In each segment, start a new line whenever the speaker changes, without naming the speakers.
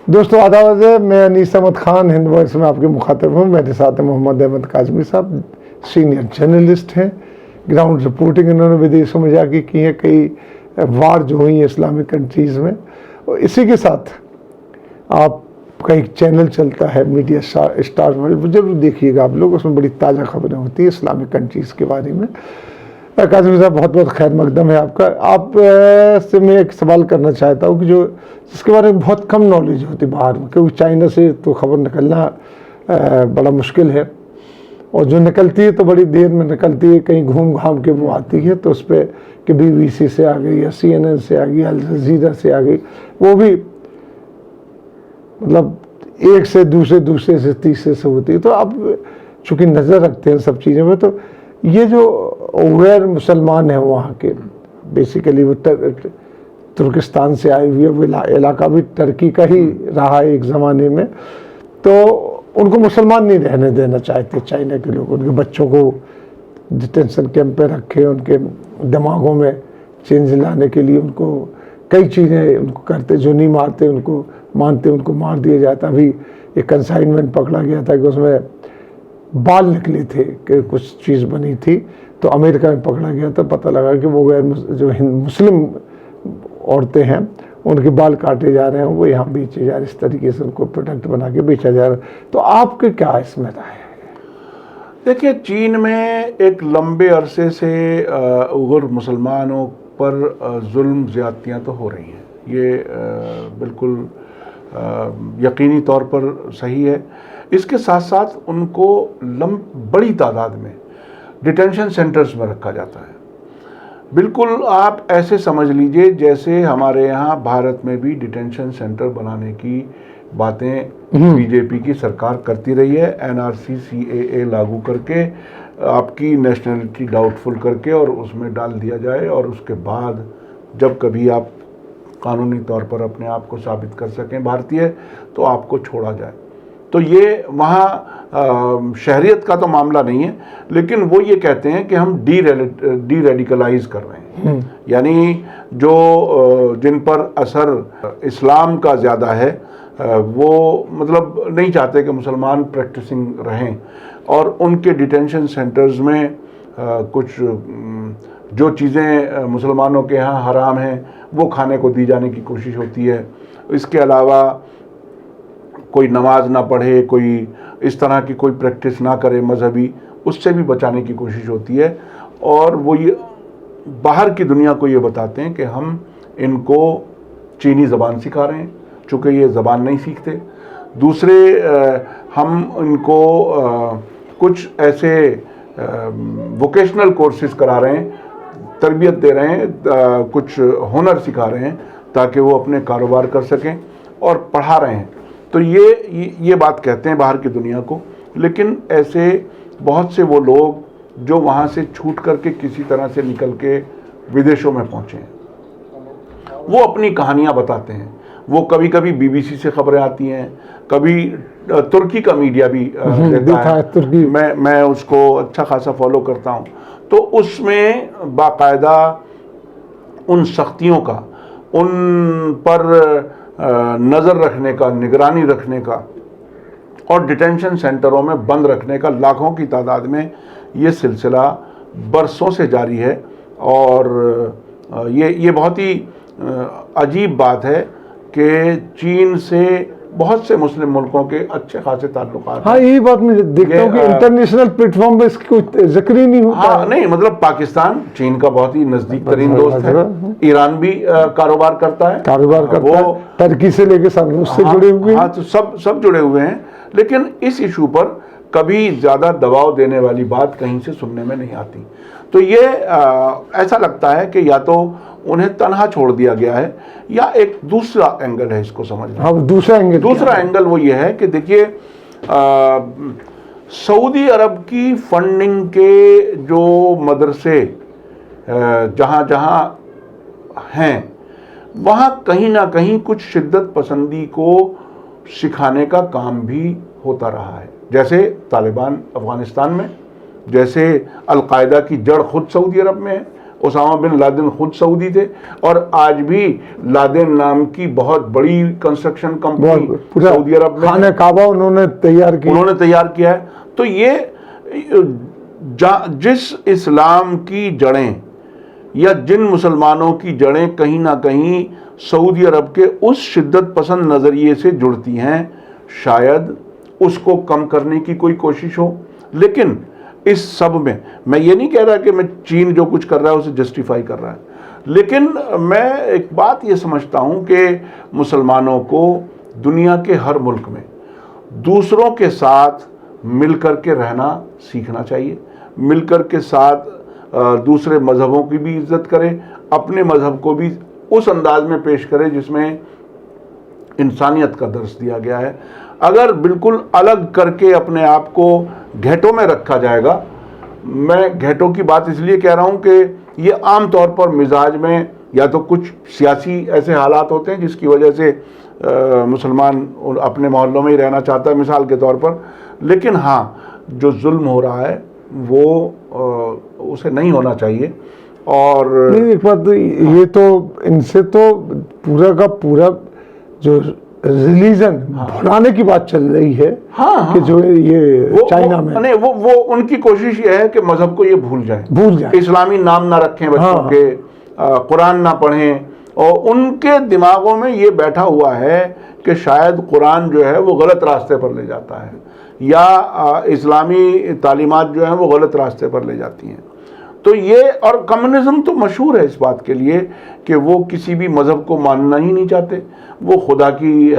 दोस्तों आदाब है, मैं अनीस अहमद खान हिंद वॉइस में आपके मुखातिब हूँ। मेरे साथ मोहम्मद अहमद काजमी साहब, सीनियर जर्नलिस्ट हैं। ग्राउंड रिपोर्टिंग इन्होंने विदेशों में जाके की है, कई वार जो हुई है इस्लामिक कंट्रीज़ में। और इसी के साथ आपका एक चैनल चलता है मीडिया स्टार वर्ल्ड, जरूर देखिएगा आप लोग, उसमें बड़ी ताज़ा खबरें होती है इस्लामिक कंट्रीज़ के बारे में। काजमी साहब बहुत बहुत खैर मकदम है आपका। आप से मैं एक सवाल करना चाहता हूँ कि जो जिसके बारे में बहुत कम नॉलेज होती बाहर में, क्योंकि चाइना से तो खबर निकलना बड़ा मुश्किल है, और जो निकलती है तो बड़ी देर में निकलती है, कहीं घूम घाम के वो आती है, तो उस पर कि BBC से आ गई या CNN से आ गई, अल जज़ीरा से आ गई, वो भी मतलब एक से दूसरे, दूसरे से तीसरे से होती है। तो आप चूँकि नज़र रखते हैं सब चीज़ों में, तो ये जो गैर मुसलमान हैं वहाँ के, बेसिकली वो तुर्किस्तान से आए हुए, वो इलाका भी टर्की का ही रहा है एक ज़माने में, तो उनको मुसलमान नहीं रहने देना चाहते चाइना के लोग। उनके बच्चों को डिटेंशन कैंप पे रखे, उनके दिमागों में चेंज लाने के लिए उनको कई चीज़ें उनको करते, जो नहीं मारते उनको मानते, उनको मार दिया जाता। अभी एक कंसाइनमेंट पकड़ा गया था कि उसमें बाल निकले थे कि कुछ चीज़ बनी थी, तो अमेरिका में पकड़ा गया था। पता लगा कि वो गैर जो मुस्लिम औरतें हैं उनके बाल काटे जा रहे हैं, वो यहाँ बेचे जा रहे हैं, इस तरीके से उनको प्रोडक्ट बना के बेचा जा रहा है। तो आपके क्या इसमें राय है?
देखिए, चीन में एक लंबे अरसे से उइगर मुसलमानों पर जुल्म ज़्यादतियाँ तो हो रही हैं, ये बिल्कुल यकीनी तौर पर सही है। इसके साथ साथ उनको बड़ी तादाद में डिटेंशन सेंटर्स में रखा जाता है। बिल्कुल आप ऐसे समझ लीजिए जैसे हमारे यहाँ भारत में भी डिटेंशन सेंटर बनाने की बातें बीजेपी की सरकार करती रही है, NRC CAA लागू करके, आपकी नेशनलिटी डाउटफुल करके और उसमें डाल दिया जाए, और उसके बाद जब कभी आप कानूनी तौर पर अपने आप को साबित कर सकें भारतीय, तो आपको छोड़ा जाए। तो ये वहाँ शहरियत का तो मामला नहीं है, लेकिन वो ये कहते हैं कि हम डी रेडिकलाइज कर रहे हैं, यानी जो जिन पर असर इस्लाम का ज़्यादा है वो मतलब नहीं चाहते कि मुसलमान प्रैक्टिसिंग रहें, और उनके डिटेंशन सेंटर्स में कुछ जो चीज़ें मुसलमानों के यहाँ हराम हैं वो खाने को दी जाने की कोशिश होती है। इसके अलावा कोई नमाज ना पढ़े, कोई इस तरह की कोई प्रैक्टिस ना करे मजहबी, उससे भी बचाने की कोशिश होती है। और वो ये बाहर की दुनिया को ये बताते हैं कि हम इनको चीनी ज़बान सिखा रहे हैं, चूँकि ये ज़बान नहीं सीखते। दूसरे हम इनको कुछ ऐसे वोकेशनल कोर्सेज करा रहे हैं, तरबियत दे रहे हैं, कुछ हुनर सिखा रहे हैं ताकि वो अपने कारोबार कर सकें, और पढ़ा रहे हैं। तो ये बात कहते हैं बाहर की दुनिया को। लेकिन ऐसे बहुत से वो लोग जो वहाँ से छूट करके किसी तरह से निकल के विदेशों में पहुँचे हैं, वो अपनी कहानियाँ बताते हैं। वो कभी कभी BBC से खबरें आती हैं, कभी तुर्की का मीडिया भी देता है। तुर्की मैं उसको अच्छा खासा फॉलो करता हूँ। तो उसमें बाकायदा उन सख्तियों का, उन पर नज़र रखने का, निगरानी रखने का, और डिटेंशन सेंटरों में बंद रखने का लाखों की तादाद में ये सिलसिला बरसों से जारी है। और ये बहुत ही अजीब बात है कि चीन से बहुत से मुस्लिम मुल्कों के अच्छे खासे ताल्लुकात।
हाँ, यही बात मैं देखता हूँ कि इंटरनेशनल प्लेटफॉर्म पे इसकी कोई जिक्र ही नहीं होता।
हाँ, नहीं मतलब पाकिस्तान चीन का बहुत ही नजदीक तरीन दोस्त है। ईरान भी कारोबार करता है,
वो टर्की से लेके सब उससे जुड़े हुए हैं।
हाँ, तो सब जुड़े हुए हैं। लेकिन इस इशू पर कभी ज़्यादा दबाव देने वाली बात कहीं से सुनने में नहीं आती। तो ये ऐसा लगता है कि या तो उन्हें तनहा छोड़ दिया गया है, या एक दूसरा एंगल है इसको समझना।
हाँ, दूसरा एंगल
वो ये है कि देखिए, सऊदी अरब की फंडिंग के जो मदरसे जहाँ जहाँ हैं, वहाँ कहीं ना कहीं कुछ शिद्दत पसंदी को सिखाने का काम भी होता रहा है। जैसे तालिबान अफ़गानिस्तान में, जैसे अलकायदा की जड़ खुद सऊदी अरब में है, ओसामा बिन लादेन खुद सऊदी थे, और आज भी लादेन नाम की बहुत बड़ी कंस्ट्रक्शन कंपनी
पूरा
सऊदी अरब में
खाने काबा उन्होंने तैयार किया है।
तो ये जिस इस्लाम की जड़ें या जिन मुसलमानों की जड़ें कहीं ना कहीं सऊदी अरब के उस शिद्दत पसंद नज़रिए से जुड़ती हैं, शायद उसको कम करने की कोई कोशिश हो। लेकिन इस सब में मैं ये नहीं कह रहा कि मैं चीन जो कुछ कर रहा है उसे जस्टिफाई कर रहा है, लेकिन मैं एक बात ये समझता हूँ कि मुसलमानों को दुनिया के हर मुल्क में दूसरों के साथ मिलकर के रहना सीखना चाहिए, मिलकर के साथ दूसरे मज़हबों की भी इज्जत करें, अपने मज़हब को भी उस अंदाज में पेश करें जिसमें इंसानियत का दर्स दिया गया है। अगर बिल्कुल अलग करके अपने आप को घेटों में रखा जाएगा, मैं घेटों की बात इसलिए कह रहा हूँ कि ये आम तौर पर मिजाज में या तो कुछ सियासी ऐसे हालात होते हैं जिसकी वजह से मुसलमान अपने मोहल्लों में ही रहना चाहता है, मिसाल के तौर पर। लेकिन हाँ, जो जुल्म हो रहा है वो उसे नहीं होना चाहिए। और
नहीं, एक बात ये तो इनसे तो पूरा का पूरा जो रिलीजन भुलाने की बात चल रही है।
हाँ,
कि जो ये चाइना में
नहीं, वो उनकी कोशिश ये है कि मजहब को ये भूल जाए, इस्लामी नाम ना रखें बच्चों के, कुरान ना पढ़ें, और उनके दिमागों में ये बैठा हुआ है कि शायद कुरान जो है वो गलत रास्ते पर ले जाता है, या इस्लामी तालीमात जो हैं वो गलत रास्ते पर ले जाती हैं। तो ये, और कम्युनिज्म तो मशहूर है इस बात के लिए कि वो किसी भी मज़हब को मानना ही नहीं चाहते, वो खुदा की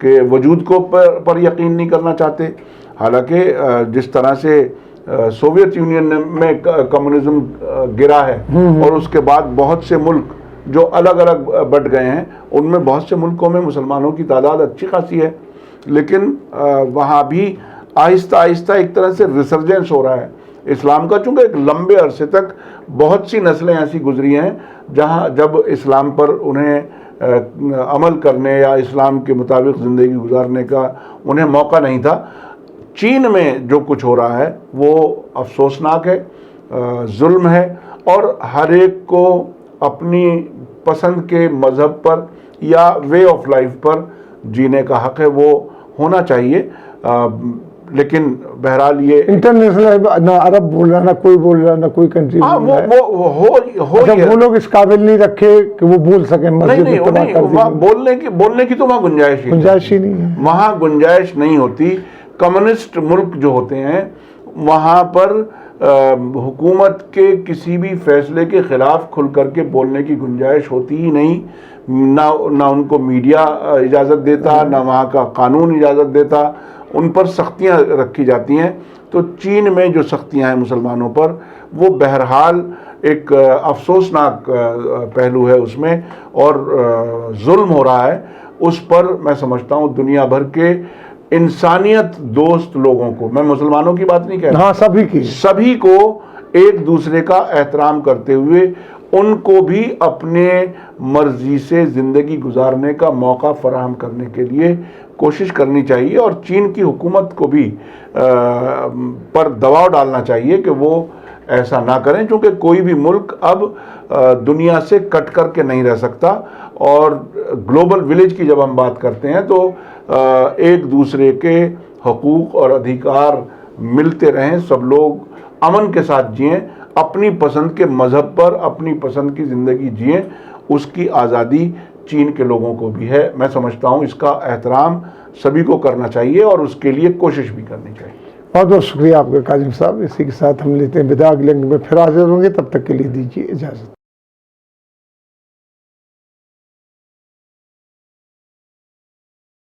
के वजूद को पर यकीन नहीं करना चाहते। हालांकि जिस तरह से सोवियत यूनियन में कम्युनिज्म गिरा है और उसके बाद बहुत से मुल्क जो अलग अलग बट गए हैं, उनमें बहुत से मुल्कों में मुसलमानों की तादाद अच्छी खासी है, लेकिन वहाँ भी आहिस्ता आहिस्ता एक तरह से रिसर्जेंस हो रहा है इस्लाम का। चूँकि एक लंबे अरसे तक बहुत सी नस्लें ऐसी गुजरी हैं जहाँ जब इस्लाम पर उन्हें अमल करने या इस्लाम के मुताबिक ज़िंदगी गुजारने का उन्हें मौका नहीं था। चीन में जो कुछ हो रहा है वो अफसोसनाक है, जुल्म है, और हर एक को अपनी पसंद के मज़हब पर या वे ऑफ लाइफ पर जीने का हक़ है, वो होना चाहिए। लेकिन बहरहाल ये
इंटरनेशनल, ना अरब बोल रहा, ना कोई बोल रहा, ना कोई कंट्री बोल रहा है। वो लोग इस काबिल नहीं रखे कि वो बोल सके।
नहीं, बोलने की तो वहाँ गुंजाइश ही नहीं है, वहाँ गुंजाइश नहीं होती। कम्युनिस्ट मुल्क जो होते हैं वहाँ पर हुकूमत के किसी भी फैसले के खिलाफ खुल करके बोलने की गुंजाइश होती ही नहीं, ना उनको मीडिया इजाज़त देता, ना वहाँ का कानून इजाज़त देता, उन पर सख्तियाँ रखी जाती हैं। तो चीन में जो सख्तियाँ हैं मुसलमानों पर, वो बहरहाल एक अफसोसनाक पहलू है उसमें, और जुल्म हो रहा है उस पर मैं समझता हूँ दुनिया भर के इंसानियत दोस्त लोगों को, मैं मुसलमानों की बात नहीं कह रहा, सभी को एक दूसरे का एहतराम करते हुए उनको भी अपने मर्जी से ज़िंदगी गुजारने का मौका फराहम करने के लिए कोशिश करनी चाहिए, और चीन की हुकूमत को भी पर दबाव डालना चाहिए कि वो ऐसा ना करें, क्योंकि कोई भी मुल्क अब दुनिया से कट कर के नहीं रह सकता। और ग्लोबल विलेज की जब हम बात करते हैं तो एक दूसरे के हकूक़ और अधिकार मिलते रहें, सब लोग अमन के साथ जिएं, अपनी पसंद के मज़हब पर अपनी पसंद की ज़िंदगी जिएं, उसकी आज़ादी चीन के लोगों को भी है। मैं समझता हूँ इसका एहतराम सभी को करना चाहिए और उसके लिए कोशिश भी करनी चाहिए।
बहुत बहुत शुक्रिया आपका काजिम साहब। इसी के साथ हम लेते हैं विदा, अगले अंक में फिर हाजिर होंगे, तब तक के लिए दीजिए इजाज़त।